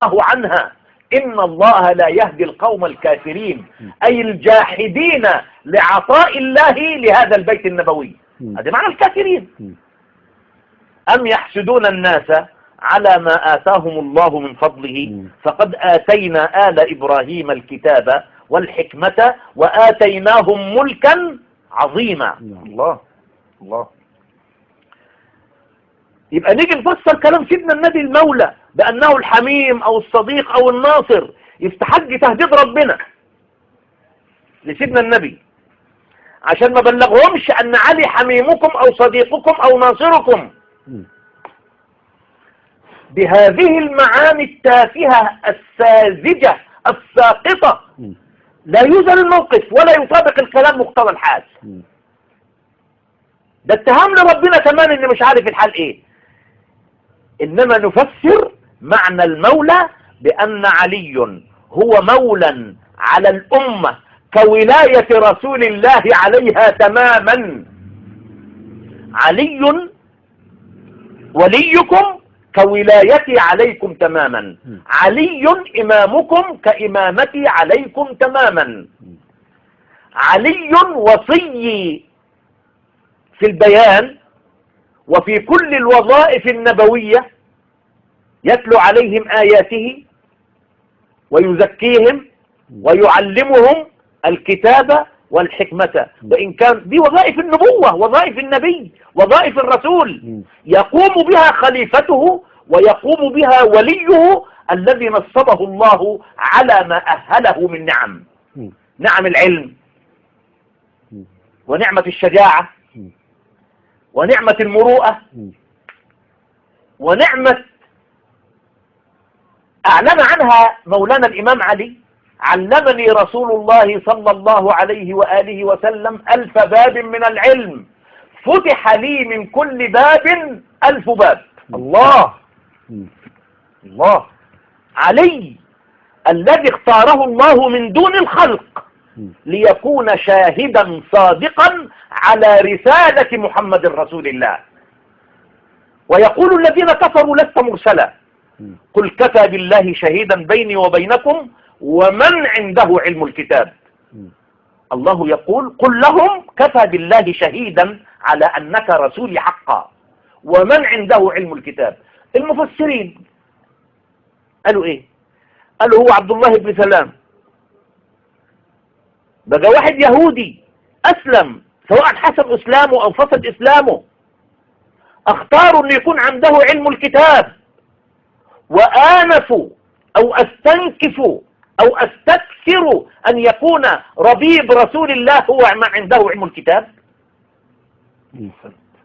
الله عنها إن الله لا يهدي القوم الكافرين، أي الجاحدين لعطاء الله لهذا البيت النبوي، هذا معنى الكافرين. أم يحسدون الناس على ما آتاهم الله من فضله فقد آتينا آل إبراهيم الكتاب والحكمة وآتيناهم ملكا عظيما. الله الله. يبقى نيجي نفسر كلام سيدنا النبي المولى بأنه الحميم أو الصديق أو الناصر، يستحق تهديد ربنا لسيدنا النبي عشان ما بلغهمش أن علي حميمكم أو صديقكم أو ناصركم بهذه المعاني التافهة الساذجة الساقطة. لا يوزن الموقف ولا يطابق الكلام مقتضى الحال. ده اتهام لربنا كمان ان مش عارف الحال ايه. انما نفسر معنى المولى بان علي هو مولى على الامة كولاية رسول الله عليها تماما. علي وليكم كولايتي عليكم تماما، علي إمامكم كإمامتي عليكم تماما، علي وصي في البيان وفي كل الوظائف النبوية، يتلو عليهم آياته ويزكيهم ويعلمهم الكتاب والحكمة. وإن كان دي وظائف النبوة، وظائف النبي، وظائف الرسول يقوم بها خليفته ويقوم بها وليه الذي نصبه الله على ما أهله من نعم، نعم العلم ونعمة الشجاعة ونعمة المروءة ونعمة أعلن عنها مولانا الإمام علي: علمني رسول الله صلى الله عليه وآله وسلم 1000 باب من العلم، فتح لي من كل باب 1000 باب. الله الله. علي الذي اختاره الله من دون الخلق ليكون شاهدا صادقا على رسالة محمد رسول الله. ويقول الذين كفروا: لست مرسلا، قل كفى بالله شهيدا بيني وبينكم ومن عنده علم الكتاب. الله يقول: قل لهم كفى بالله شهيدا على أنك رسولي حقا ومن عنده علم الكتاب. المفسرين قالوا ايه؟ قالوا هو عبد الله بن سلام. بقى واحد يهودي أسلم، سواء حسب إسلامه أو فسد إسلامه، اختاروا أن يكون عنده علم الكتاب، وآنفوا أو استنكفوا أو استكثروا أن يكون ربيب رسول الله هو من عنده علم الكتاب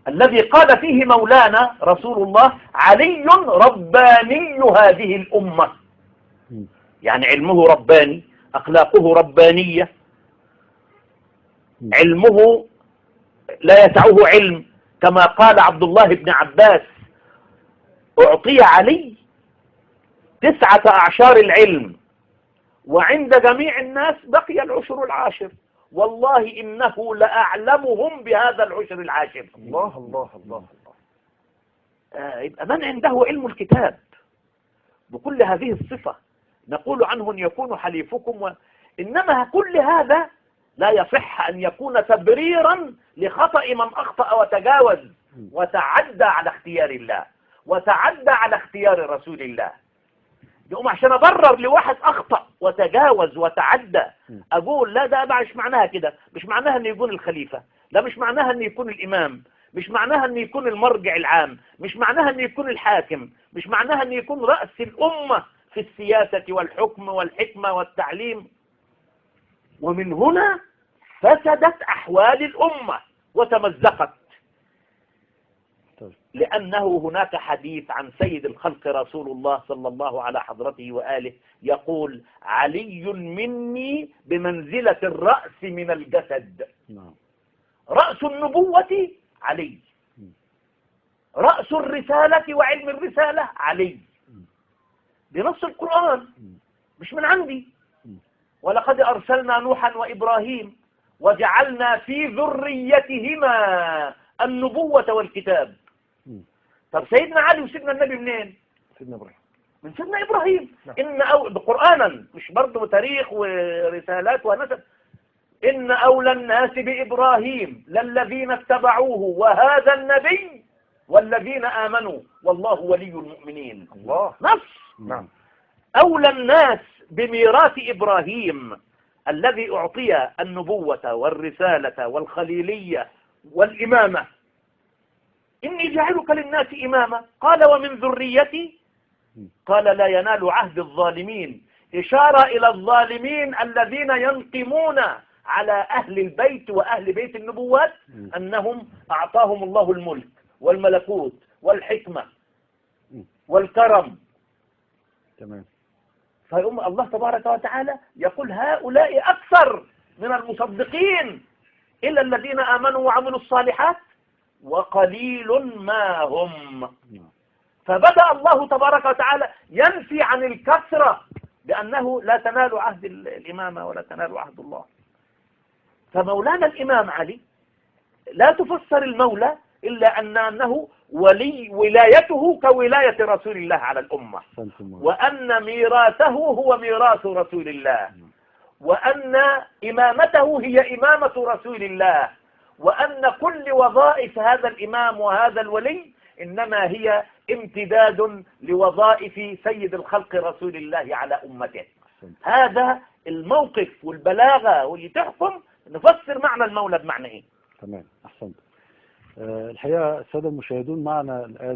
الذي قال فيه مولانا رسول الله: علي رباني هذه الأمة. يعني علمه رباني، أخلاقه ربانية، علمه لا يسعه علم، كما قال عبد الله بن عباس: أعطي علي 9 أعشار العلم وعند جميع الناس بقي العشر العاشر، والله إنه لأعلمهم بهذا العشر العاشر. الله الله الله الله. يبقى من عنده علم الكتاب بكل هذه الصفة نقول عنه أن يكون حليفكم إنما كل هذا لا يصح أن يكون تبريرا لخطأ من أخطأ وتجاوز وتعدى على اختيار الله وتعدى على اختيار رسول الله. يقوم عشان أبرر لواحد أخطأ وتجاوز وتعدى أقول لا، ده مش معناها كده، مش معناها أن يكون الخليفة، لا مش معناها أن يكون الإمام، مش معناها أن يكون المرجع العام، مش معناها أن يكون الحاكم، مش معناها أن يكون رأس الأمة في السياسة والحكم والحكمة والتعليم. ومن هنا فسدت أحوال الأمة وتمزقت، لأنه هناك حديث عن سيد الخلق رسول الله صلى الله على حضرته وآله يقول: علي مني بمنزلة الرأس من الجسد. رأس النبوة علي، رأس الرسالة وعلم الرسالة علي، بنص القرآن مش من عندي. ولقد أرسلنا نوحا وإبراهيم وجعلنا في ذريتهما النبوة والكتاب. طب سيدنا علي وسيدنا النبي منين؟ سيدنا إبراهيم. من سيدنا إبراهيم. قرآنا، مش برضه تاريخ ورسالات ونسب. إن أولى الناس بإبراهيم للذين اتبعوه وهذا النبي والذين آمنوا والله ولي المؤمنين. الله. نص. نعم. أولى الناس بميراث إبراهيم الذي أعطي النبوة والرسالة والخليلية والإمامة. إني جعلك للناس إماما، قال ومن ذريتي، قال لا ينال عهد الظالمين، إشارة إلى الظالمين الذين ينقمون على أهل البيت وأهل بيت النبوات أنهم أعطاهم الله الملك والملكوت والحكمة والكرم. تمام. فيقوم الله تبارك وتعالى يقول هؤلاء أكثر من المصدقين إلا الذين آمنوا وعملوا الصالحات وقليل ما هم. فبدأ الله تبارك وتعالى ينفي عن الكثرة بأنه لا تنال عهد الإمامة ولا تنال عهد الله. فمولانا الإمام علي لا تفسر المولى إلا أنه ولايته كولاية رسول الله على الأمة، وأن ميراثه هو ميراث رسول الله، وأن إمامته هي إمامة رسول الله، وأن كل وظائف هذا الإمام وهذا الولي إنما هي امتداد لوظائف سيد الخلق رسول الله على أمته. هذا الموقف والبلاغة واللي تحكم نفسر معنى المولى بمعنى إيه. تمام. أحسنت. الحقيقة السادة المشاهدون معنا الآن